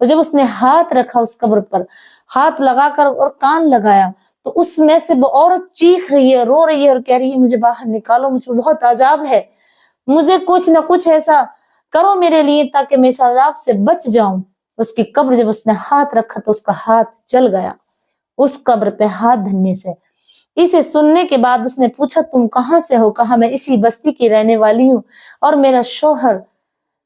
اور جب اس نے ہاتھ رکھا اس قبر پر، ہاتھ لگا کر اور کان لگایا، تو اس میں سے وہ عورت چیخ رہی ہے، رو رہی ہے اور کہہ رہی ہے مجھے باہر نکالو، مجھے بہت عذاب ہے، مجھے کچھ نہ کچھ ایسا کرو میرے لیے تاکہ میں اس عذاب سے بچ جاؤں۔ اس کی قبر جب اس نے ہاتھ رکھا تو اس کا ہاتھ جل گیا اس قبر پہ ہاتھ دھرنے سے۔ اسے سننے کے بعد اس نے پوچھا تم کہاں سے ہو؟ کہا میں اسی بستی کی رہنے والی ہوں اور میرا شوہر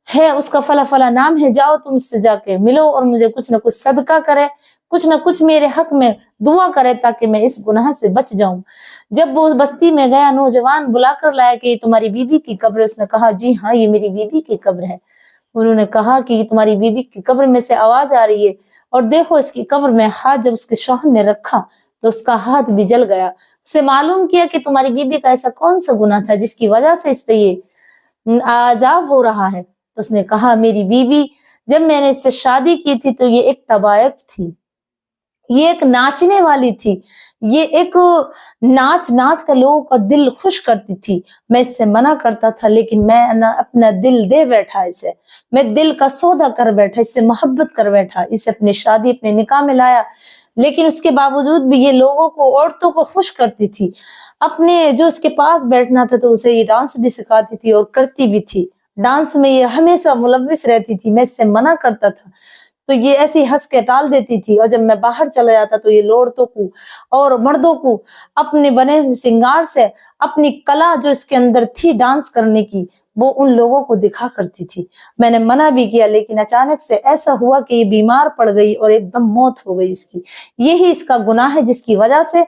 ہے، اس کا فلا فلا نام ہے، جاؤ تم اس سے جا کے ملو اور مجھے کچھ نہ کچھ صدقہ کرے، کچھ نہ کچھ میرے حق میں دعا کرے تاکہ میں اس گناہ سے بچ جاؤں۔ جب وہ اس بستی میں گیا، نوجوان بلا کر لایا کہ یہ تمہاری بیوی کی قبر ہے۔ اس نے کہا جی ہاں یہ میری بیوی کی قبر ہے۔ انہوں نے کہا کہ یہ تمہاری بیوی کی قبر میں سے آواز آ رہی ہے اور دیکھو اس کی قبر میں ہاتھ جب اس کے شوہر نے رکھا تو اس کا ہاتھ بھی جل گیا۔ اسے معلوم کیا کہ تمہاری بیوی کا ایسا کون سا گناہ تھا جس کی وجہ سے اس پہ یہ عذاب ہو رہا ہے؟ تو اس نے کہا میری بیوی جب میں نے اس سے شادی کی تھی تو یہ ایک تبائک تھی، یہ ایک ناچنے والی تھی، یہ ایک ناچ کر لوگوں کا دل خوش کرتی تھی۔ میں اس سے منع کرتا تھا لیکن میں اپنا دل دے بیٹھا، اسے میں دل کا سودا کر بیٹھا، اس سے محبت کر بیٹھا، اسے اپنی شادی اپنے نکاح میں لایا، لیکن اس کے باوجود بھی یہ لوگوں کو، عورتوں کو خوش کرتی تھی۔ اپنے جو اس کے پاس بیٹھنا تھا تو اسے یہ ڈانس بھی سکھاتی تھی اور کرتی بھی تھی، ڈانس میں یہ ہمیشہ ملوث رہتی تھی۔ میں اس سے منع کرتا تھا تو یہ ایسی ہنس کے ٹال دیتی تھی، اور جب میں باہر چلا جاتا تو یہ عورتوں کو اور مردوں کو اپنے بنے ہوئے سنگار سے اپنی کلا جو اس کے اندر تھی ڈانس کرنے کی وہ ان لوگوں کو دکھا کرتی تھی۔ میں نے منع بھی کیا لیکن اچانک سے ایسا ہوا کہ یہ بیمار پڑ گئی اور ایک دم موت ہو گئی اس کی۔ یہی اس کا گناہ ہے جس کی وجہ سے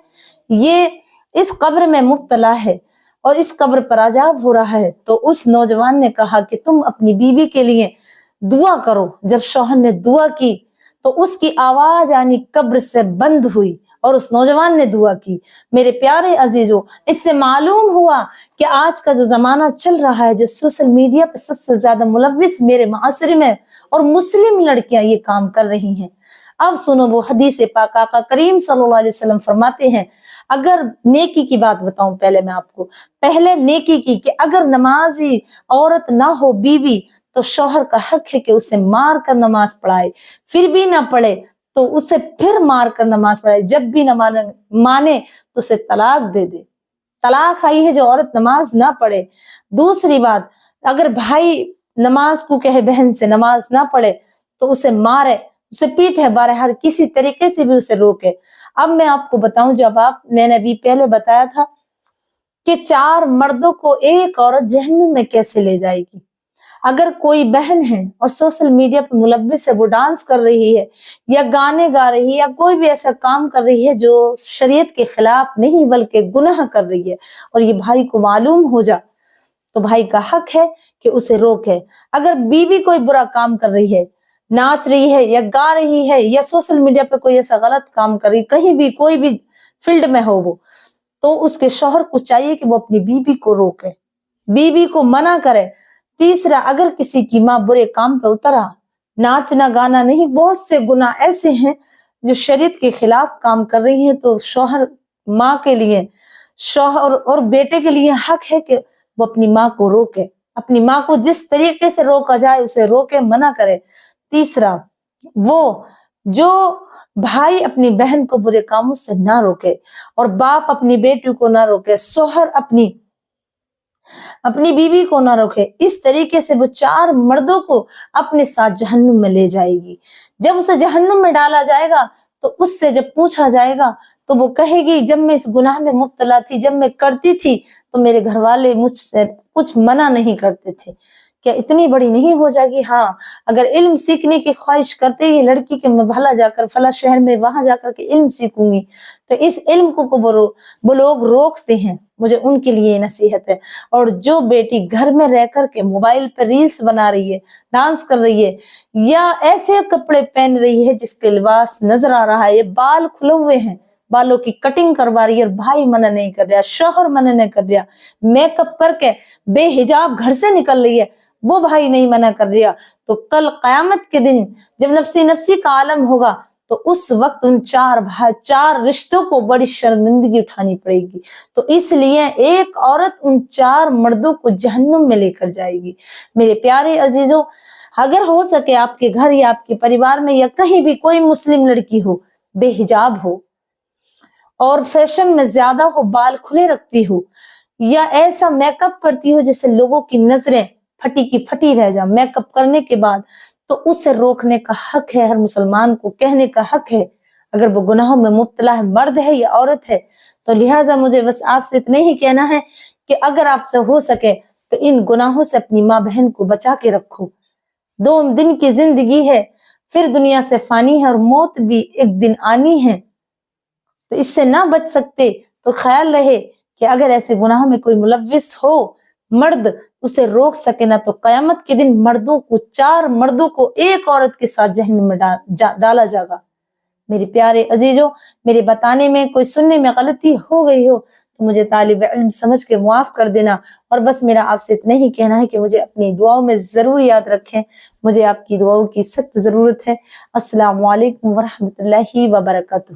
یہ اس قبر میں مبتلا ہے اور اس قبر پر عذاب ہو رہا ہے۔ تو اس نوجوان نے کہا کہ تم اپنی بیوی کے لیے دعا کرو۔ جب شوہر نے دعا کی تو اس کی آواز یعنی قبر سے بند ہوئی اور اس نوجوان نے دعا کی۔ میرے پیارے عزیزوں، اس سے معلوم ہوا کہ آج کا جو زمانہ چل رہا ہے، جو سوشل میڈیا پہ سب سے زیادہ ملوث میرے معاشرے میں اور مسلم لڑکیاں یہ کام کر رہی ہیں۔ اب سنو وہ حدیث پاک، آقا کریم صلی اللہ علیہ وسلم فرماتے ہیں، اگر نیکی کی بات بتاؤں پہلے میں آپ کو، پہلے نیکی کی کہ اگر نمازی عورت نہ ہو بیوی تو شوہر کا حق ہے کہ اسے مار کر نماز پڑھائے، پھر بھی نہ پڑھے تو اسے پھر مار کر نماز پڑھائے، جب بھی نہ مانے تو اسے طلاق دے دے۔ طلاق آئی ہے جو عورت نماز نہ پڑھے۔ دوسری بات، اگر بھائی نماز کو کہے بہن سے نماز نہ پڑھے تو اسے مارے، اسے پیٹے، بہرحال کسی طریقے سے بھی اسے روکے۔ اب میں آپ کو بتاؤں، جب میں نے ابھی پہلے بتایا تھا کہ 4 مردوں کو ایک عورت جہنم میں کیسے لے جائے گی۔ اگر کوئی بہن ہے اور سوشل میڈیا پہ ملوث ہے، وہ ڈانس کر رہی ہے یا گانے گا رہی ہے یا کوئی بھی ایسا کام کر رہی ہے جو شریعت کے خلاف نہیں بلکہ گناہ کر رہی ہے، اور یہ بھائی کو معلوم ہو جا تو بھائی کا حق ہے کہ اسے روکے۔ اگر بیوی کوئی برا کام کر رہی ہے، ناچ رہی ہے یا گا رہی ہے یا سوشل میڈیا پہ کوئی ایسا غلط کام کر رہی، کہیں بھی کوئی بھی فیلڈ میں ہو وہ، تو اس کے شوہر کو چاہیے کہ وہ اپنی بیوی کو روکے، بیوی کو منع کرے۔ تیسرا، اگر کسی کی ماں برے کام پہ اترا، ناچنا گانا نہیں، بہت سے گناہ ایسے ہیں جو شریعت کے خلاف کام کر رہی ہیں، تو شوہر ماں کے لیے، شوہر اور بیٹے کے لیے حق ہے کہ وہ اپنی ماں کو روکے، اپنی ماں کو جس طریقے سے روکا جائے اسے روکے، منع کرے۔ تیسرا، وہ جو بھائی اپنی بہن کو برے کاموں سے نہ روکے اور باپ اپنی بیٹی کو نہ روکے، شوہر اپنی بیوی کو نہ روکے، اس طریقے سے وہ 4 مردوں کو اپنے ساتھ جہنم میں لے جائے گی۔ جب اسے جہنم میں ڈالا جائے گا تو اس سے جب پوچھا جائے گا تو وہ کہے گی جب میں اس گناہ میں مبتلا تھی، جب میں کرتی تھی تو میرے گھر والے مجھ سے کچھ منع نہیں کرتے تھے۔ کیا اتنی بڑی نہیں ہو جائے گی؟ ہاں، اگر علم سیکھنے کی خواہش کرتے ہی لڑکی کہ میں بھلا جا کر فلاں شہر میں وہاں جا کر کے علم سیکھوں گی، تو اس علم کو وہ لوگ روکتے ہیں، مجھے ان کے لیے نصیحت ہے۔ اور جو بیٹی گھر میں رہ کر کے موبائل پر ریلز بنا رہی ہے، ڈانس کر رہی ہے یا ایسے کپڑے پہن رہی ہے جس کے لباس نظر آ رہا ہے، یہ بال کھلے ہوئے ہیں، بالوں کی کٹنگ کروا رہی ہے اور بھائی منع نہیں کر رہا، شوہر منع نہیں کر رہا، میک اپ کر کے بے حجاب گھر سے نکل رہی ہے، وہ بھائی نہیں منع کر رہا، تو کل قیامت کے دن جب نفسی نفسی کا عالم ہوگا تو تو اس وقت ان چار رشتوں کو بڑی شرمندگی اٹھانی پڑے گی. تو اس لیے ایک عورت ان 4 مردوں کو جہنم میں لے کر جائے گی. میرے پیارے عزیزوں، اگر ہو سکے آپ کے گھر یا آپ کے پریوار میں یا کہیں بھی کوئی مسلم لڑکی ہو، بے حجاب ہو اور فیشن میں زیادہ ہو، بال کھلے رکھتی ہو یا ایسا میک اپ کرتی ہو جس سے لوگوں کی نظریں پھٹی کی پھٹی رہ جائیں میک اپ کرنے کے بعد، تو اسے روکنے کا حق ہے ہر مسلمان کو، کہنے کا حق ہے اگر وہ گناہوں میں مبتلا ہے، مرد ہے یا عورت ہے. تو لہٰذا مجھے بس آپ سے اتنے ہی کہنا ہے کہ اگر آپ سے ہو سکے تو ان گناہوں سے اپنی ماں بہن کو بچا کے رکھو. 2 دن کی زندگی ہے، پھر دنیا سے فانی ہے اور موت بھی ایک دن آنی ہے. تو اس سے نہ بچ سکتے تو خیال رہے کہ اگر ایسے گناہوں میں کوئی ملوث ہو مرد، اسے روک سکے نہ تو قیامت کے دن 4 مردوں کو ایک عورت کے ساتھ جہنم میں ڈالا جائے گا. میرے پیارے عزیزوں، میرے بتانے میں کوئی سننے میں غلطی ہو گئی ہو تو مجھے طالب علم سمجھ کے معاف کر دینا. اور بس میرا آپ سے اتنا ہی کہنا ہے کہ مجھے اپنی دعاؤں میں ضرور یاد رکھیں، مجھے آپ کی دعاؤں کی سخت ضرورت ہے. السلام علیکم ورحمۃ اللہ وبرکاتہ.